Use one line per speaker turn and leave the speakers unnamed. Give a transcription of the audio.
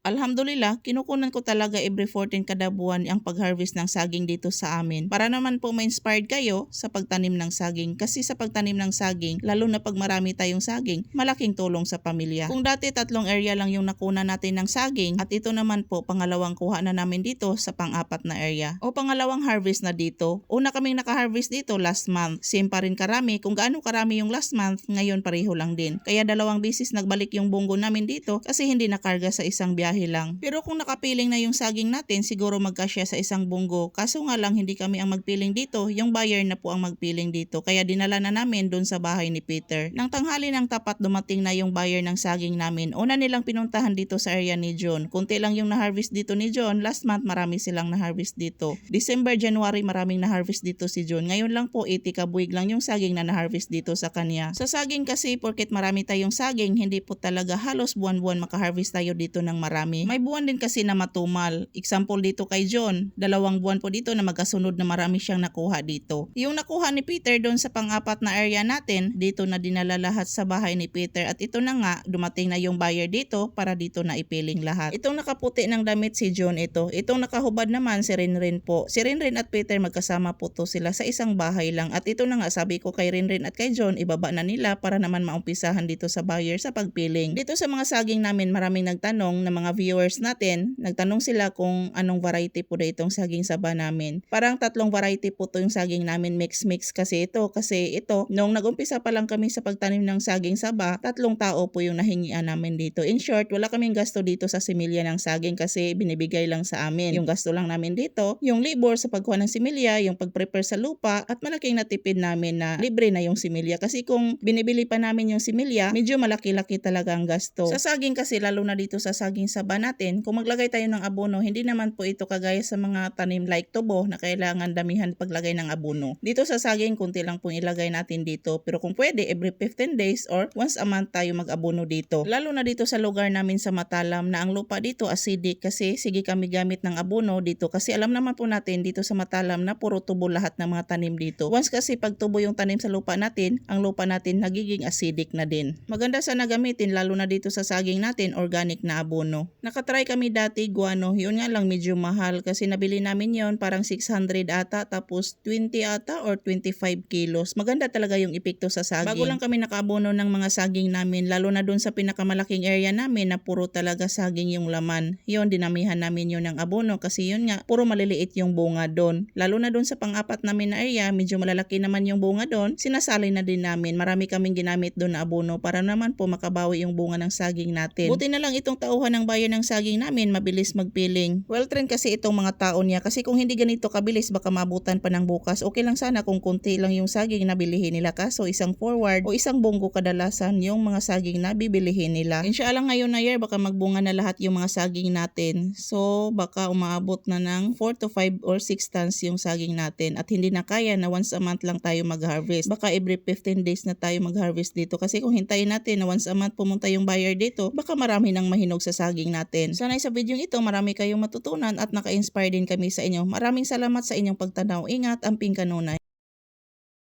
Alhamdulillah, kinukunan ko talaga every 14 kada buwan ang pag-harvest ng saging dito sa amin. Para naman po ma-inspired kayo sa pagtanim ng saging. Kasi sa pagtanim ng saging, lalo na pag marami tayong saging, malaking tulong sa pamilya. Kung dati 3 area lang yung nakuna natin ng saging, at ito naman po pangalawang kuha na namin dito sa pang-4 na area. O pangalawang harvest na dito. Una kaming naka-harvest dito last month. Same pa rin karami. Kung gaano karami yung last month, ngayon pareho lang din. Kaya 2 beses nagbalik yung bunggo namin dito kasi hindi nakarga sa isang biyahe lang. Pero kung nakapiling na yung saging natin, siguro magkasya sa isang bunggo. Kaso nga lang hindi kami ang magpiling dito, yung buyer na po ang magpiling dito. Kaya dinala na namin doon sa bahay ni Peter. Nang tanghali ng tapat dumating na yung buyer ng saging namin. Una nilang pinuntahan dito sa area ni John. Kunti lang yung na-harvest dito ni John. Last month marami silang na-harvest dito. December, January maraming na-harvest dito si John. Ngayon lang po 80 kabuig lang yung saging na na-harvest dito sa kanya. Sa saging kasi porket marami tayong saging, hindi po talaga halos buwan-buwan maka-harvest tayo dito ng marami. May buwan din kasi na matumal. Example dito kay John, 2 buwan po dito na magkasunod na marami siyang nakuha dito. Yung nakuha ni Peter doon sa pang-4 na area natin, dito na dinala lahat sa bahay ni Peter at ito na nga, dumating na yung buyer dito para dito na ipiling lahat. Itong nakaputi ng damit si John ito. Itong nakahubad naman si Rinrin po. Si Rinrin at Peter magkasama po to sila sa isang bahay lang at ito na nga sabi ko kay Rinrin at kay John, ibaba na nila para naman maumpisahan dito sa buyer sa pagpiling. Dito sa mga saging namin maraming nagtanong na mga viewers natin, nagtanong sila kung anong variety po na itong saging saba namin. Parang 3 variety po to yung saging namin, mix kasi ito. Kasi ito, nung nag-umpisa pa lang kami sa pagtanim ng saging saba, 3 tao po yung nahingian namin dito. In short, wala kaming gasto dito sa similya ng saging kasi binibigay lang sa amin. Yung gasto lang namin dito, yung labor sa pagkuha ng similya, yung pag-prepare sa lupa, at malaking natipid namin na libre na yung similya. Kasi kung binibili pa namin yung similya, medyo malaki-laki talaga ang gasto. Sa saging kasi, lalo na dito sa saging saba natin, kung maglagay tayo ng abono, hindi naman po ito kagaya sa mga tanim like tubo na kailangan damihan paglagay ng abono. Dito sa saging, kunti lang pong ilagay natin dito. Pero kung pwede, every 15 days or once a month tayo mag-abono dito. Lalo na dito sa lugar namin sa Matalam na ang lupa dito acidic kasi sige kami gamit ng abono dito kasi alam naman po natin dito sa Matalam na puro tubo lahat ng mga tanim dito. Once kasi pag tubo yung tanim sa lupa natin, ang lupa natin nagiging acidic na din. Maganda sana gamitin lalo na dito sa saging natin organic na abono. Nakatry kami dati guano, yun nga lang medyo mahal kasi nabili namin yon parang 600 ata tapos 20 ata or 25 kilos. Maganda talaga yung epekto sa saging. Bago lang kami nakaabono ng mga saging namin lalo na dun sa pinakamalaking area namin na puro talaga saging yung laman. Yun, dinamihan namin yun ng abono kasi yun nga, puro maliliit yung bunga doon. Lalo na doon sa pang-4 namin na area, medyo malalaki naman yung bunga doon, sinasali na din namin. Marami kaming ginamit doon na abono para naman po makabawi yung bunga ng saging natin. Buti na lang itong tauhan ng buyer ng saging namin, mabilis magpiling. Well trained kasi itong mga tao niya kasi kung hindi ganito kabilis baka mabutan pa ng bukas. Okay lang sana kung kunti lang yung saging na bilihin nila kaso isang forward o isang bunggo kadalasan yung mga saging na bibilihin nila. Inshallah ngayon na year baka magbunga na lahat yung mga saging natin. So baka umaabot na ng 4 to 5 or 6 tons yung saging natin at hindi na kaya na once a month lang tayo mag-harvest. Baka every 15 days na tayo mag-harvest dito kasi kung hintayin natin na once a month pumunta yung buyer dito, baka marami nang mahinog sa saging natin. Sana sa video ito marami kayong matutunan at naka-inspire din kami sa inyo. Maraming salamat sa inyong pagtanaw. Ingat, Amping Kanunay.